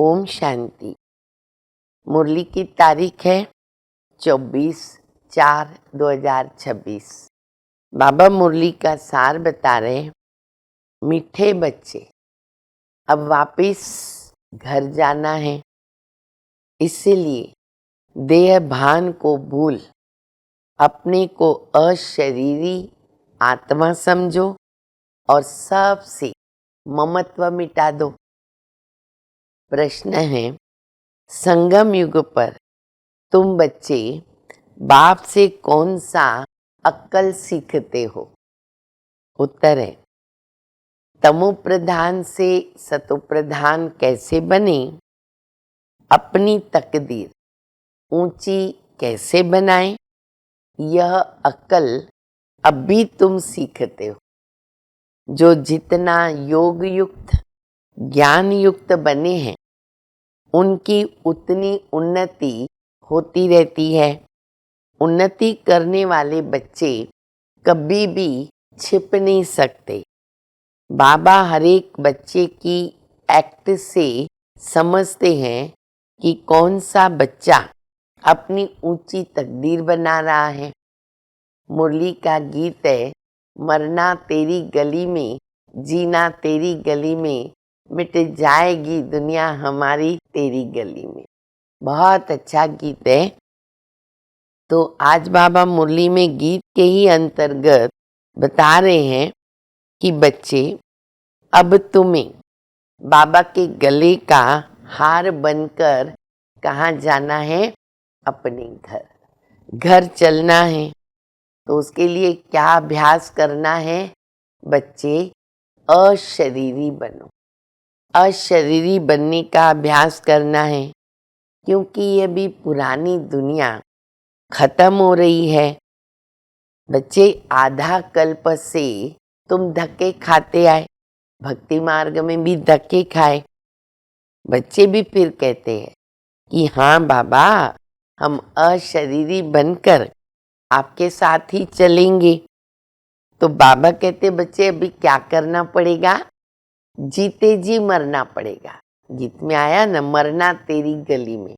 ओम शांति। मुरली की तारीख है 24/4/2026। बाबा मुरली का सार बता रहे हैं। मीठे बच्चे, अब वापिस घर जाना है, इसीलिए देह भान को भूल अपने को अशरीरी आत्मा समझो और सबसे ममत्व मिटा दो। प्रश्न है, संगम युग पर तुम बच्चे बाप से कौन सा अक्कल सीखते हो? उत्तर है, तमो प्रधान से सतो प्रधान कैसे बने, अपनी तकदीर ऊंची कैसे बनाए, यह अक्कल अभी तुम सीखते हो। जो जितना योग युक्त ज्ञान युक्त बने हैं, उनकी उतनी उन्नति होती रहती है। उन्नति करने वाले बच्चे कभी भी छिप नहीं सकते। बाबा हर एक बच्चे की एक्ट से समझते हैं कि कौन सा बच्चा अपनी ऊंची तकदीर बना रहा है। मुरली का गीत है, मरना तेरी गली में, जीना तेरी गली में, मिट जाएगी दुनिया हमारी तेरी गली में। बहुत अच्छा गीत है। तो आज बाबा मुरली में गीत के ही अंतर्गत बता रहे हैं कि बच्चे, अब तुम्हें बाबा के गले का हार बनकर कहाँ जाना है? अपने घर चलना है। तो उसके लिए क्या अभ्यास करना है? बच्चे, अशरीरी बनो। अशरीरी बनने का अभ्यास करना है, क्योंकि ये भी पुरानी दुनिया खत्म हो रही है। बच्चे, आधा कल्प से तुम धक्के खाते आए, भक्ति मार्ग में भी धक्के खाए। बच्चे भी फिर कहते हैं कि हाँ बाबा, हम अशरीरी बनकर आपके साथ ही चलेंगे। तो बाबा कहते, बच्चे अभी क्या करना पड़ेगा? जीते जी मरना पड़ेगा। गीत में आया ना, मरना तेरी गली में।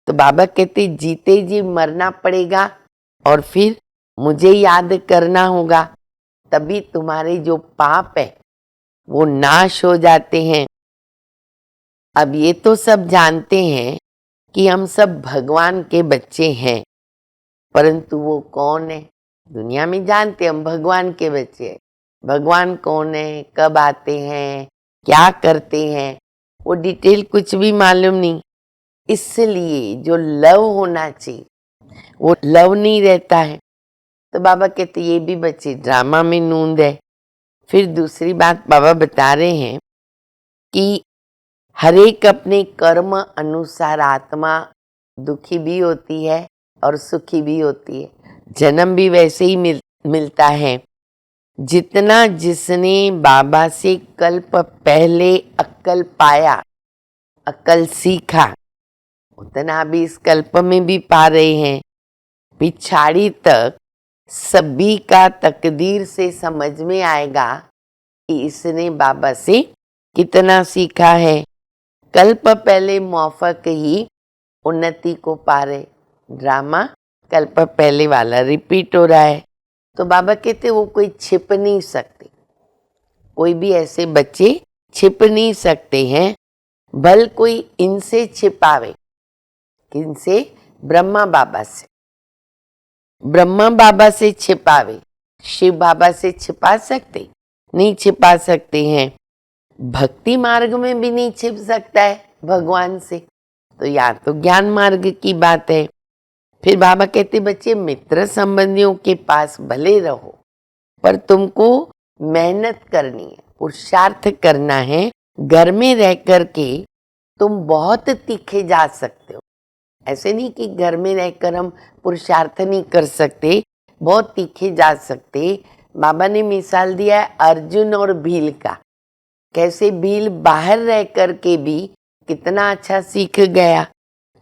तो बाबा कहते, जीते जी मरना पड़ेगा और फिर मुझे याद करना होगा, तभी तुम्हारे जो पाप है वो नाश हो जाते हैं। अब ये तो सब जानते हैं कि हम सब भगवान के बच्चे हैं, परंतु वो कौन है? दुनिया में जानते हम भगवान के बच्चे हैं। भगवान कौन है, कब आते हैं, क्या करते हैं, वो डिटेल कुछ भी मालूम नहीं। इसलिए जो लव होना चाहिए वो लव नहीं रहता है। तो बाबा कहते, ये भी बच्चे ड्रामा में नूंद है। फिर दूसरी बात बाबा बता रहे हैं कि हरेक अपने कर्म अनुसार आत्मा दुखी भी होती है और सुखी भी होती है। जन्म भी वैसे ही मिलता है। जितना जिसने बाबा से कल्प पहले अक्कल पाया, अक्कल सीखा, उतना भी इस कल्प में भी पा रहे हैं। पिछाड़ी तक सभी का तकदीर से समझ में आएगा कि इसने बाबा से कितना सीखा है। कल्प पहले मौफक ही उन्नति को पा रहे। ड्रामा कल्प पहले वाला रिपीट हो रहा है। तो बाबा कहते, वो कोई छिप नहीं सकते। कोई भी ऐसे बच्चे छिप नहीं सकते हैं। भल कोई इनसे छिपावे। किनसे? ब्रह्मा बाबा से। ब्रह्मा बाबा से छिपावे, शिव बाबा से छिपा सकते? नहीं छिपा सकते हैं। भक्ति मार्ग में भी नहीं छिप सकता है भगवान से। तो या तो ज्ञान मार्ग की बात है। फिर बाबा कहते, बच्चे मित्र संबंधियों के पास भले रहो, पर तुमको मेहनत करनी है, पुरुषार्थ करना है। घर में रह कर के तुम बहुत तीखे जा सकते हो। ऐसे नहीं कि घर में रहकर हम पुरुषार्थ नहीं कर सकते, बहुत तीखे जा सकते। बाबा ने मिसाल दिया है अर्जुन और भील का। कैसे भील बाहर रह कर के भी कितना अच्छा सीख गया।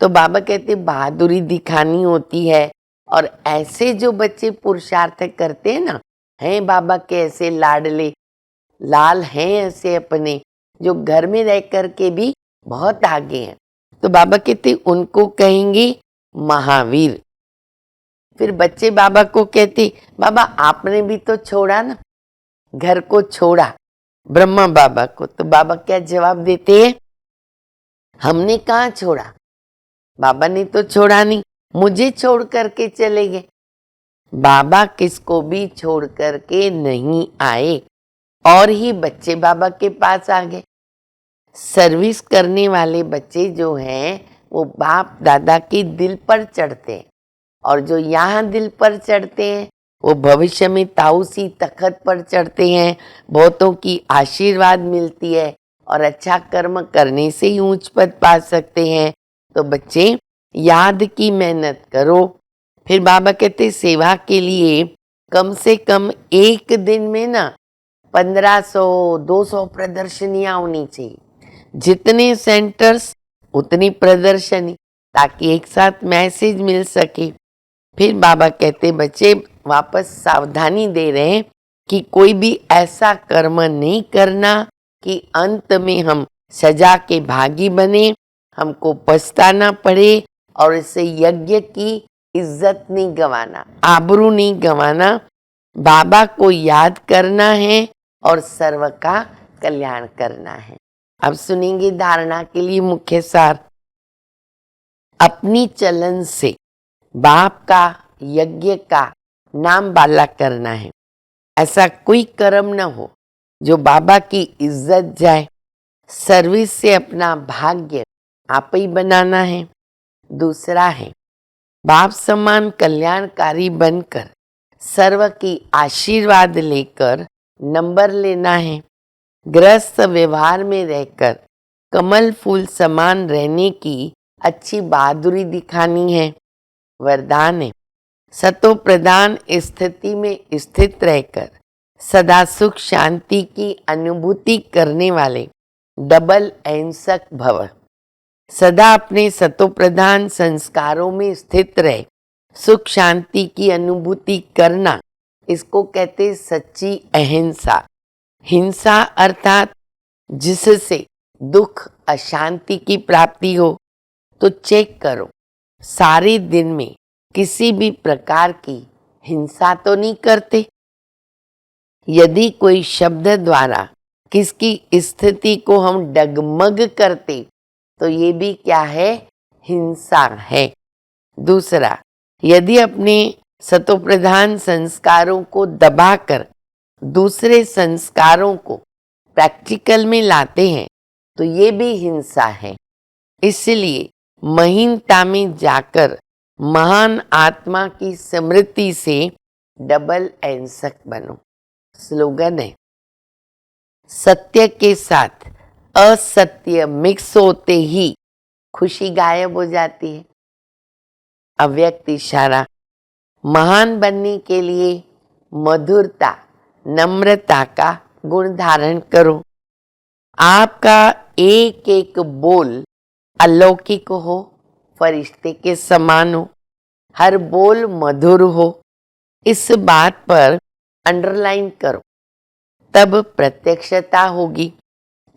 तो बाबा कहते, बहादुरी दिखानी होती है। और ऐसे जो बच्चे पुरुषार्थ करते हैं ना, हैं बाबा के ऐसे लाडले लाल हैं ऐसे अपने, जो घर में रह कर के भी बहुत आगे हैं। तो बाबा कहते उनको कहेंगे महावीर। फिर बच्चे बाबा को कहते बाबा आपने भी तो छोड़ा ना, घर को छोड़ा ब्रह्मा बाबा को। तो बाबा क्या जवाब देते हैं, हमने कहाँ छोड़ा, बाबा ने तो छोड़ा नहीं, मुझे छोड़ करके चले गए। बाबा किसको भी छोड़ करके नहीं आए और ही बच्चे बाबा के पास आ गए। सर्विस करने वाले बच्चे जो हैं वो बाप दादा के दिल पर चढ़ते हैं, और जो यहाँ दिल पर चढ़ते हैं वो भविष्य में ताऊसी तखत पर चढ़ते हैं। बहुतों की आशीर्वाद मिलती है और अच्छा कर्म करने से ही ऊंच पद पा सकते हैं। तो बच्चे याद की मेहनत करो। फिर बाबा कहते सेवा के लिए कम से कम एक दिन में ना 1500-200 प्रदर्शनियां होनी चाहिए। जितने सेंटर्स उतनी प्रदर्शनी, ताकि एक साथ मैसेज मिल सके। फिर बाबा कहते बच्चे वापस सावधानी दे रहे हैं कि कोई भी ऐसा कर्म नहीं करना कि अंत में हम सजा के भागी बने, हमको पछताना पड़े और इससे यज्ञ की इज्जत नहीं गंवाना, आबरू नहीं गंवाना। बाबा को याद करना है और सर्व का कल्याण करना है। अब सुनेंगे धारणा के लिए मुख्य सार। अपनी चलन से बाप का यज्ञ का नाम बाला करना है। ऐसा कोई कर्म न हो जो बाबा की इज्जत जाए। सर्विस से अपना भाग्य आप ही बनाना है। दूसरा है बाप समान कल्याणकारी बनकर सर्व की आशीर्वाद लेकर नंबर लेना है। गृहस्थ व्यवहार में रहकर कमल फूल समान रहने की अच्छी बहादुरी दिखानी है। वरदान है सतो प्रधान स्थिति में स्थित रहकर सदा सुख शांति की अनुभूति करने वाले डबल अहिंसक भव। सदा अपने सतो प्रधान संस्कारों में स्थित रहे सुख शांति की अनुभूति करना, इसको कहते सच्ची अहिंसा। हिंसा अर्थात जिससे दुख अशांति की प्राप्ति हो। तो चेक करो सारे दिन में किसी भी प्रकार की हिंसा तो नहीं करते। यदि कोई शब्द द्वारा किसकी स्थिति को हम डगमग करते तो ये भी क्या है, हिंसा है। दूसरा, यदि अपने सतोप्रधान संस्कारों को दबाकर दूसरे संस्कारों को प्रैक्टिकल में लाते हैं तो ये भी हिंसा है। इसलिए महीनता में जाकर महान आत्मा की स्मृति से डबल अहिंसक बनो। स्लोगन है सत्य के साथ असत्य मिक्स होते ही खुशी गायब हो जाती है। अव्यक्त इशारा, महान बनने के लिए मधुरता नम्रता का गुण धारण करो। आपका एक एक बोल अलौकिक हो, फरिश्ते के समान हो, हर बोल मधुर हो। इस बात पर अंडरलाइन करो, तब प्रत्यक्षता होगी।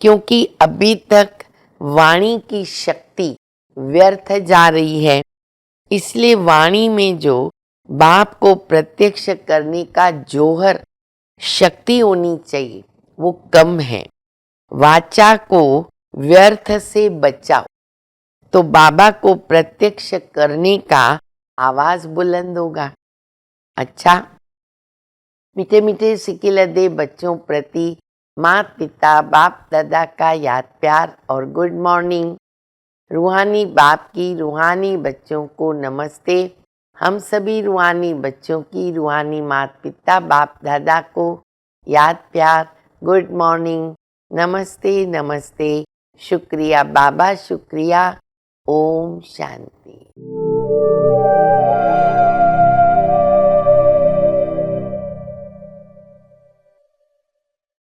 क्योंकि अभी तक वाणी की शक्ति व्यर्थ जा रही है। इसलिए वाणी में जो बाप को प्रत्यक्ष करने का जौहर शक्ति होनी चाहिए वो कम है। वाचा को व्यर्थ से बचाओ तो बाबा को प्रत्यक्ष करने का आवाज बुलंद होगा। अच्छा, मीठे मीठे सिकिल दे बच्चों प्रति माता पिता बाप दादा का याद प्यार और गुड मॉर्निंग। रूहानी बाप की रूहानी बच्चों को नमस्ते। हम सभी रूहानी बच्चों की रूहानी माता पिता बाप दादा को याद प्यार गुड मॉर्निंग, नमस्ते नमस्ते, शुक्रिया बाबा शुक्रिया। ओम शांति।